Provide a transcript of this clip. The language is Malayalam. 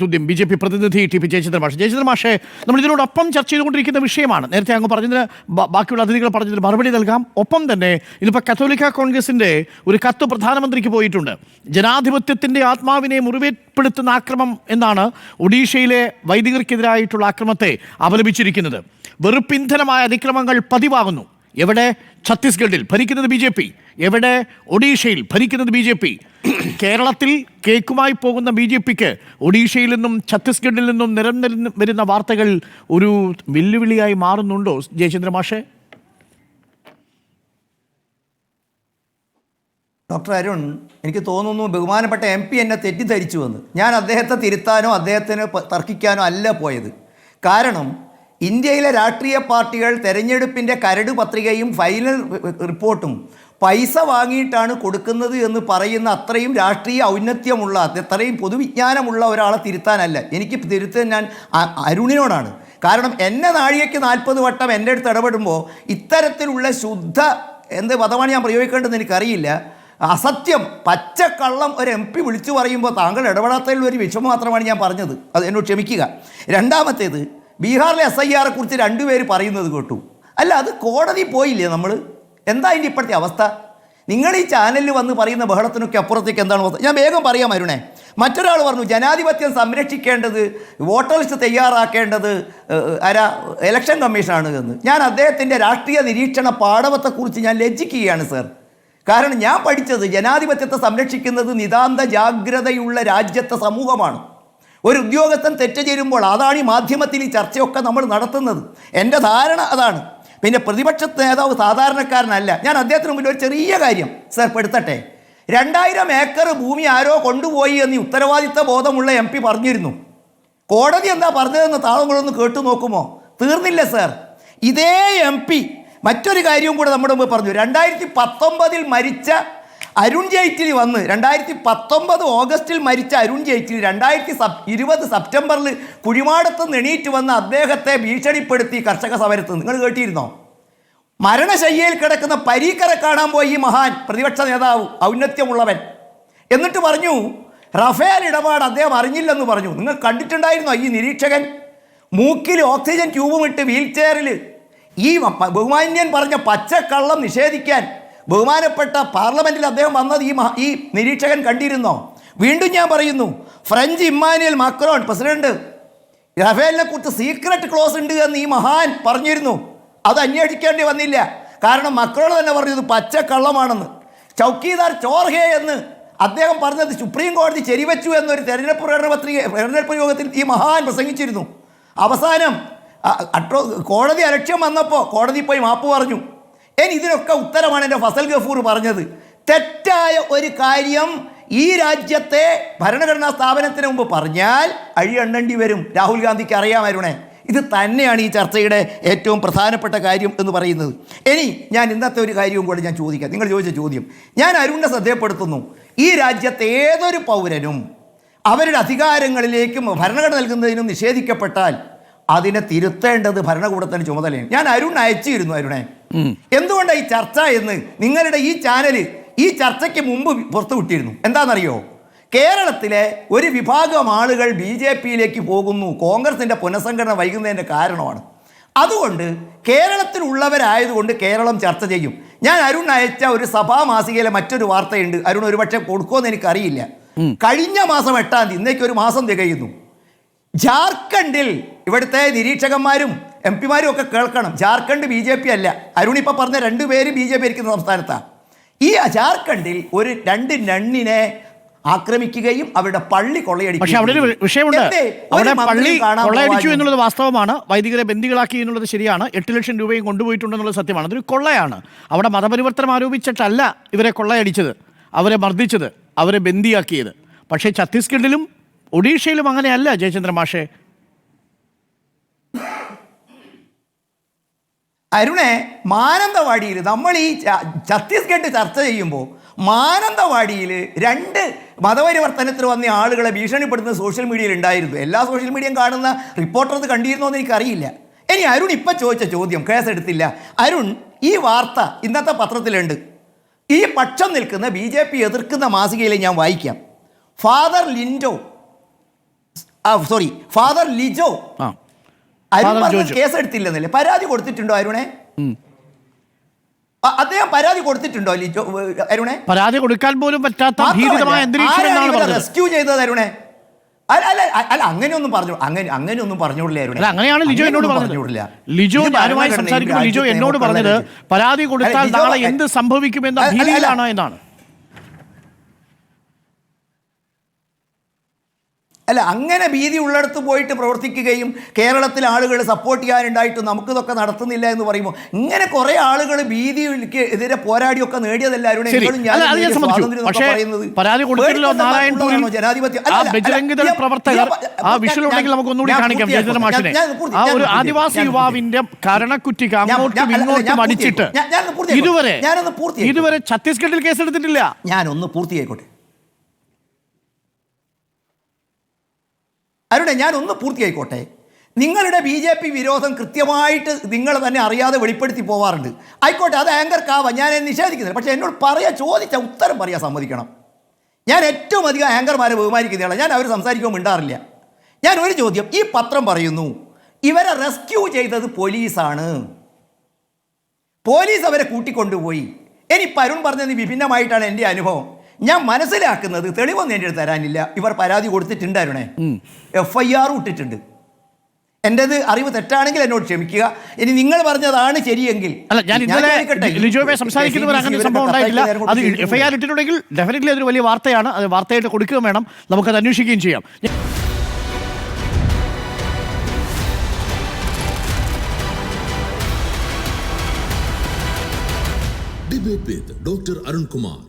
ചോദ്യം ബി ജെ പി പ്രതിനിധി ടി പി ജയചന്ദ്രൻ മാഷ്. ജയചന്ദ്രൻ മാഷെ, നമ്മൾ ഇതിനോടൊപ്പം ചർച്ച ചെയ്തുകൊണ്ടിരിക്കുന്ന വിഷയമാണ്. നേരത്തെ അങ്ങ് പറഞ്ഞതിന് ബാക്കിയുള്ള അതിഥികൾ പറഞ്ഞതിന് മറുപടി നൽകാം. ഒപ്പം തന്നെ ഇതിപ്പോൾ കത്തോലിക്ക കോൺഗ്രസിൻ്റെ ഒരു കത്ത് പ്രധാനമന്ത്രിക്ക് പോയിട്ടുണ്ട്. ജനാധിപത്യത്തിൻ്റെ ആത്മാവിനെ മുറിവേർപ്പെടുത്തുന്ന ആക്രമം എന്നാണ് ഒഡീഷയിലെ വൈദികർക്കെതിരായിട്ടുള്ള ആക്രമത്തെ അപലപിച്ചിരിക്കുന്നത്. വെറുപ്പിന്ധനമായ അതിക്രമങ്ങൾ പതിവാകുന്നു. എവിടെ? ഛത്തീസ്ഗഡിൽ ഭരിക്കുന്നത് ബി ജെ പി, എവിടെ? ഒഡീഷയിൽ ഭരിക്കുന്നത് ബി ജെ പി. കേരളത്തിൽ കേക്കുമായി പോകുന്ന ബി ജെ പിക്ക് ഒഡീഷയിൽ നിന്നും ഛത്തീസ്ഗഡിൽ നിന്നും നിരന്തരം വരുന്ന വാർത്തകൾ ഒരു വെല്ലുവിളിയായി മാറുന്നുണ്ടോ ജയചന്ദ്ര മാഷെ? ഡോക്ടർ അരുൺ, എനിക്ക് തോന്നുന്നു ബഹുമാനപ്പെട്ട എം പി എന്നെ തെറ്റിദ്ധരിച്ചുവെന്ന്. ഞാൻ അദ്ദേഹത്തെ തിരുത്താനോ അദ്ദേഹത്തിന് തർക്കിക്കാനോ അല്ല പോയത്. കാരണം ഇന്ത്യയിലെ രാഷ്ട്രീയ പാർട്ടികൾ തെരഞ്ഞെടുപ്പിൻ്റെ കരട് പത്രികയും ഫൈനൽ റിപ്പോർട്ടും പൈസ വാങ്ങിയിട്ടാണ് കൊടുക്കുന്നത് എന്ന് പറയുന്ന അത്രയും രാഷ്ട്രീയ ഔന്നത്യമുള്ള, അത്രയും പൊതുവിജ്ഞാനമുള്ള ഒരാളെ തിരുത്താനല്ല. എനിക്ക് തിരുത്താൻ ഞാൻ അരുണിനോടാണ്. കാരണം എന്നെ നാഴികയ്ക്ക് 40 വട്ടം എൻ്റെ അടുത്ത് ഇടപെടുമ്പോൾ ഇത്തരത്തിലുള്ള ശുദ്ധ എന്ത് പദമാണ് ഞാൻ പ്രയോഗിക്കേണ്ടതെന്ന് എനിക്കറിയില്ല, അസത്യം, പച്ചക്കള്ളം ഒരു എം പി വിളിച്ചു പറയുമ്പോൾ താങ്കൾ ഇടപെടാത്തതിലുള്ള ഒരു വിഷമം മാത്രമാണ് ഞാൻ പറഞ്ഞത്. അത് എന്നോട് ക്ഷമിക്കുക. രണ്ടാമത്തേത്, ബീഹാറിലെ SIR കുറിച്ച് 2 പേര് പറയുന്നത് കേട്ടു. അല്ല, അത് കോടതി പോയില്ലേ നമ്മൾ? എന്താ അതിൻ്റെ ഇപ്പോഴത്തെ അവസ്ഥ? നിങ്ങൾ ഈ ചാനലിൽ വന്ന് പറയുന്ന ബഹളത്തിനൊക്കെ അപ്പുറത്തേക്ക് എന്താണ് അവസ്ഥ? ഞാൻ വേഗം പറയാം അരുണേ. മറ്റൊരാൾ പറഞ്ഞു ജനാധിപത്യം സംരക്ഷിക്കേണ്ടത്, വോട്ടർ ലിസ്റ്റ് തയ്യാറാക്കേണ്ടത് ഇലക്ഷൻ കമ്മീഷനാണ് എന്ന്. ഞാൻ അദ്ദേഹത്തിൻ്റെ രാഷ്ട്രീയ നിരീക്ഷണ പാടവത്തെക്കുറിച്ച് ഞാൻ ലജ്ജിക്കുകയാണ് സർ. കാരണം ഞാൻ പഠിച്ചത് ജനാധിപത്യത്തെ സംരക്ഷിക്കുന്നത് നിതാന്ത ജാഗ്രതയുള്ള രാജ്യത്തെ സമൂഹമാണ്. ഒരു ഉദ്യോഗസ്ഥൻ തെറ്റ് ചെയ്യുമ്പോൾ അതാണ് ഈ മാധ്യമത്തിൽ ഈ ചർച്ചയൊക്കെ നമ്മൾ നടത്തുന്നത്. എൻ്റെ ധാരണ അതാണ്. പിന്നെ പ്രതിപക്ഷ നേതാവ് സാധാരണക്കാരനല്ല. ഞാൻ അദ്ദേഹത്തിന് മുമ്പിൽ ഒരു ചെറിയ കാര്യം സർ പെടുത്തട്ടെ. 2000 ഏക്കർ ഭൂമി ആരോ കൊണ്ടുപോയി എന്ന് ഉത്തരവാദിത്ത ബോധമുള്ള എം പി പറഞ്ഞിരുന്നു. കോടതി എന്താ പറഞ്ഞതെന്ന് താളങ്ങളൊന്ന് കേട്ടു നോക്കുമോ? തീർന്നില്ല സർ. ഇതേ എം പി മറ്റൊരു കാര്യവും കൂടെ നമ്മുടെ മുമ്പ് പറഞ്ഞു. 2019 മരിച്ച അരുൺ ജെയ്റ്റ്ലി വന്ന് 2019 ഓഗസ്റ്റിൽ മരിച്ച അരുൺ ജെയ്റ്റ്ലി 2020 സെപ്റ്റംബറിൽ കുഴിമാടത്ത് എണീറ്റ് വന്ന് അദ്ദേഹത്തെ ഭീഷണിപ്പെടുത്തി കർഷക സമരത്ത്. നിങ്ങൾ കേട്ടിരുന്നോ? മരണശയ്യയിൽ കിടക്കുന്ന പരീക്കറെ കാണാൻ പോയി ഈ മഹാൻ പ്രതിപക്ഷ നേതാവ്, ഔന്നത്യമുള്ളവൻ. എന്നിട്ട് പറഞ്ഞു റഫേൽ ഇടപാട് അദ്ദേഹം അറിഞ്ഞില്ലെന്ന് പറഞ്ഞു. നിങ്ങൾ കണ്ടിട്ടുണ്ടായിരുന്നോ ഈ നിരീക്ഷകൻ മൂക്കിൽ ഓക്സിജൻ ട്യൂബും ഇട്ട് വീൽ ചെയറിൽ ഈ ബഹുമാന്യൻ പറഞ്ഞ പച്ചക്കള്ളം നിഷേധിക്കാൻ ബഹുമാനപ്പെട്ട പാർലമെൻറ്റിൽ അദ്ദേഹം വന്നത് ഈ നിരീക്ഷകൻ കണ്ടിരുന്നോ? വീണ്ടും ഞാൻ പറയുന്നു, ഫ്രഞ്ച് ഇമ്മാനുവൽ മാക്രോൺ പ്രസിഡന്റ് റഫേലിനെ കുറിച്ച് സീക്രട്ട് ക്ലോസ് ഉണ്ട് എന്ന് ഈ മഹാൻ പറഞ്ഞിരുന്നു. അത് അന്വേഷിക്കേണ്ടി വന്നില്ല. കാരണം മക്രോൺ തന്നെ പറഞ്ഞത് പച്ചക്കള്ളമാണെന്ന്. ചൗക്കീദാർ ചോർഹേ എന്ന് അദ്ദേഹം പറഞ്ഞത് സുപ്രീം കോടതി ശരിവെച്ചു എന്നൊരു തെരഞ്ഞെടുപ്പ് യോഗത്തിൽ ഈ മഹാൻ പ്രസംഗിച്ചിരുന്നു. അവസാനം കോടതി അലക്ഷ്യം വന്നപ്പോൾ കോടതി പോയി മാപ്പ് പറഞ്ഞു. ഇതിനൊക്കെ ഉത്തരമാണ് എൻ്റെ ഫസൽ ഗഫൂർ പറഞ്ഞത്. തെറ്റായ ഒരു കാര്യം ഈ രാജ്യത്തെ ഭരണഘടനാ സ്ഥാപനത്തിന് മുമ്പ് പറഞ്ഞാൽ അഴിയണ്ണേണ്ടി വരും. രാഹുൽ ഗാന്ധിക്ക് അറിയാമായിരുന്നേ. ഇത് തന്നെയാണ് ഈ ചർച്ചയുടെ ഏറ്റവും പ്രധാനപ്പെട്ട കാര്യം എന്ന് പറയുന്നത്. ഇനി ഞാൻ ഇന്നത്തെ ഒരു കാര്യവും കൂടെ ഞാൻ ചോദിക്കാം. നിങ്ങൾ ചോദിച്ച ചോദ്യം ഞാൻ അരുണിനെ ശ്രദ്ധപ്പെടുത്തുന്നു. ഈ രാജ്യത്തെ ഏതൊരു പൗരനും അവരുടെ അധികാരങ്ങളിലേക്കും ഭരണഘടന നൽകുന്നതിനും നിഷേധിക്കപ്പെട്ടാൽ അതിനെ തിരുത്തേണ്ടത് ഭരണകൂടത്തിന് ചുമതലയാണ്. ഞാൻ അരുൺ അയച്ചിരുന്നു. അരുണെ, എന്തുകൊണ്ടാണ് ഈ ചർച്ച എന്ന് നിങ്ങളുടെ ഈ ചാനൽ ഈ ചർച്ചയ്ക്ക് മുമ്പ് പുറത്തുവിട്ടിരുന്നു. എന്താണെന്നറിയോ? കേരളത്തിലെ ഒരു വിഭാഗം ആളുകൾ BJPയിലേക്ക് പോകുന്നു. കോൺഗ്രസിൻ്റെ പുനഃസംഘടന വൈകുന്നതിൻ്റെ കാരണമാണ്. അതുകൊണ്ട് കേരളത്തിലുള്ളവരായതുകൊണ്ട് കേരളം ചർച്ച ചെയ്യും. ഞാൻ അരുൺ അയച്ച ഒരു സഭാ മാസികയിലെ മറ്റൊരു വാർത്തയുണ്ട്. അരുൺ ഒരുപക്ഷെ കൊടുക്കുമെന്ന് എനിക്കറിയില്ല. കഴിഞ്ഞ മാസം 8-ാം തീയതി, ഇന്നേക്ക് ഒരു മാസം തികയുന്നു, ജാർഖണ്ഡിൽ ഇവിടുത്തെ നിരീക്ഷകന്മാരും MP മാരും ഒക്കെ കേൾക്കണം. ജാർഖണ്ഡ് BJP അല്ല. അരുണിപ്പോൾ പറഞ്ഞ 2 പേര് BJP ഇരിക്കുന്ന സംസ്ഥാനത്താണ്. ഈ ജാർഖണ്ഡിൽ ഒരു 2 നണ്ണിനെ ആക്രമിക്കുകയും അവരുടെ പള്ളി കൊള്ളയടിക്കും. പക്ഷേ അവിടെ ഒരു വിഷയമുണ്ട്. അവിടെ പള്ളി കൊള്ളയടിച്ചു എന്നുള്ളത് വാസ്തവമാണ്. വൈദികരെ ബന്ദികളാക്കി എന്നുള്ളത് ശരിയാണ്. 8 ലക്ഷം രൂപയും കൊണ്ടുപോയിട്ടുണ്ടെന്നുള്ളത് സത്യമാണ്. അതൊരു കൊള്ളയാണ്. അവിടെ മതപരിവർത്തനം ആരോപിച്ചിട്ടല്ല ഇവരെ കൊള്ളയടിച്ചത്, അവരെ മർദ്ദിച്ചത്, അവരെ ബന്ദിയാക്കിയത്. പക്ഷേ ഛത്തീസ്ഗഡിലും ഒഡീഷയിലും അങ്ങനെയല്ല ജയചന്ദ്ര മാഷെ. അരുണെ, മാനന്തവാടിയിൽ നമ്മൾ ഈ ഛത്തീസ്ഗഡ് ചർച്ച ചെയ്യുമ്പോൾ മാനന്തവാടിയിൽ 2 മതപരിവർത്തനത്തിൽ വന്ന ആളുകളെ ഭീഷണിപ്പെടുത്തുന്ന സോഷ്യൽ മീഡിയയിൽ ഉണ്ടായിരുന്നു. എല്ലാ സോഷ്യൽ മീഡിയയും കാണുന്ന റിപ്പോർട്ടർ അത് കണ്ടിരുന്നോ എന്ന് എനിക്കറിയില്ല. ഇനി അരുൺ ഇപ്പം ചോദിച്ച ചോദ്യം കേസെടുത്തില്ല. അരുൺ, ഈ വാർത്ത ഇന്നത്തെ പത്രത്തിലുണ്ട്. ഈ പക്ഷം നിൽക്കുന്ന BJP എതിർക്കുന്ന മാസികയിൽ ഞാൻ വായിക്കാം. Father Lindo sorry father Lijo ആ. അരുൺ ഫാദർ പറഞ്ഞ ജോജോ. കേസ് എടുത്തില്ലെന്നല്ലേ? പരാതി കൊടുത്തിട്ടുണ്ടോ അരുണെ? അദ്ദേഹം പരാതി കൊടുത്തിട്ടുണ്ടോ ലിജോ അരുണെ? പരാതി കൊടുക്കാൻ പോലും പറ്റാത്ത ഭീതിതമായ അന്തരീക്ഷം എന്നാണ് പറഞ്ഞത്. റെസ്ക്യൂ ചെയ്തത് അരുണെ? അല്ല അങ്ങനെയൊന്നും പറഞ്ഞു അങ്ങനെയൊന്നും പറഞ്ഞോടില്ല അരുണെ. അല്ല, അങ്ങനെയാണ് ലിജോ എന്നോട് പറഞ്ഞത്. ലിജോ ഞാനുമായി സംസാരിക്കുമ്പോൾ ലിജോ എന്നോട് പറഞ്ഞത് പരാതി കൊടുത്താൽ നാളെ എന്ത് സംഭവിക്കുമെന്ന ഭീതിയിലാണ് എന്നാണ്. അല്ല, അങ്ങനെ ഭീതി ഉള്ളിടത്ത് പോയിട്ട് പ്രവർത്തിക്കുകയും കേരളത്തിലെ ആളുകൾ സപ്പോർട്ട് ചെയ്യാനുണ്ടായിട്ടും നമുക്കിതൊക്കെ നടത്തുന്നില്ല എന്ന് പറയുമ്പോൾ ഇങ്ങനെ കുറെ ആളുകൾ ഭീതിക്ക് എതിരെ പോരാടിയൊക്കെ നേടിയതെല്ലാവരും പക്ഷേ പരാതി കൊടുത്തില്ലല്ലോ നാരായൺപൂരിൽ ആ ബജ്രംഗ് ദൾ പ്രവർത്തകർ. ആ വിഷ്വൽ ഉണ്ടെങ്കിൽ നമുക്ക് ഒന്നുകൂടി കാണിക്കാം ജയചന്ദ്ര മാഷിനെ. ആ ഒരു ആദിവാസി യുവാവിന്റെ കരണക്കുറ്റിക്ക് അങ്ങോട്ടും ഇങ്ങോട്ടും അടിച്ചിട്ട് ഇതുവരെ ഛത്തീസ്ഗഡിൽ കേസെടുത്തിട്ടില്ല. ഞാനൊന്ന് പൂർത്തിയായിക്കോട്ടെ അരുണെ, ഞാനൊന്ന് പൂർത്തിയായിക്കോട്ടെ. നിങ്ങളുടെ BJP വിരോധം കൃത്യമായിട്ട് നിങ്ങൾ തന്നെ അറിയാതെ വെളിപ്പെടുത്തി പോവാറുണ്ട്. ആയിക്കോട്ടെ, അത് ആങ്കർക്കാവാം, ഞാൻ നിഷേധിക്കുന്നില്ല. പക്ഷേ എന്നോട് ചോദിച്ച ഉത്തരം പറയാൻ സമ്മതിക്കണം. ഞാൻ ഏറ്റവും അധികം ആങ്കർമാരെ ബഹുമാനിക്കുന്നതാണ്. ഞാൻ അവർ സംസാരിക്കുമ്പോൾ മിണ്ടാറില്ല. ഞാൻ ഒരു ചോദ്യം, ഈ പത്രം പറയുന്നു ഇവരെ റെസ്ക്യൂ ചെയ്തത് പോലീസാണ്, പോലീസ് അവരെ കൂട്ടിക്കൊണ്ടുപോയി. ഇനി അരുൺ പറഞ്ഞത് വിഭിന്നമായിട്ടാണ് എൻ്റെ അനുഭവം. ഞാൻ മനസ്സിലാക്കുന്നത് തെളിവൊന്നും എൻ്റെ അടുത്ത് തരാനില്ല. ഇവർ പരാതി കൊടുത്തിട്ടുണ്ടായിരുന്നേ, FIR ഇട്ടിട്ടുണ്ട്. എൻ്റെത് അറിവ് തെറ്റാണെങ്കിൽ എന്നോട് ക്ഷമിക്കുക. ഇനി നിങ്ങൾ പറഞ്ഞതാണ് ശരിയെങ്കിൽ അല്ല, ഞാൻ ഇന്നലെ ലിജോയെ സംസാരിക്കുന്നവർ അങ്ങനെ സംഭവം ഉണ്ടായിട്ടില്ല. അത് FIR ഇട്ടിട്ടുണ്ടെങ്കിൽ ഡെഫിനറ്റ്ലി അതൊരു വലിയ വാർത്തയാണ്. അത് വാർത്തയായിട്ട് കൊടുക്കുകയും വേണം, നമുക്കത് അന്വേഷിക്കുകയും ചെയ്യാം. Debate with Dr. Arun Kumar.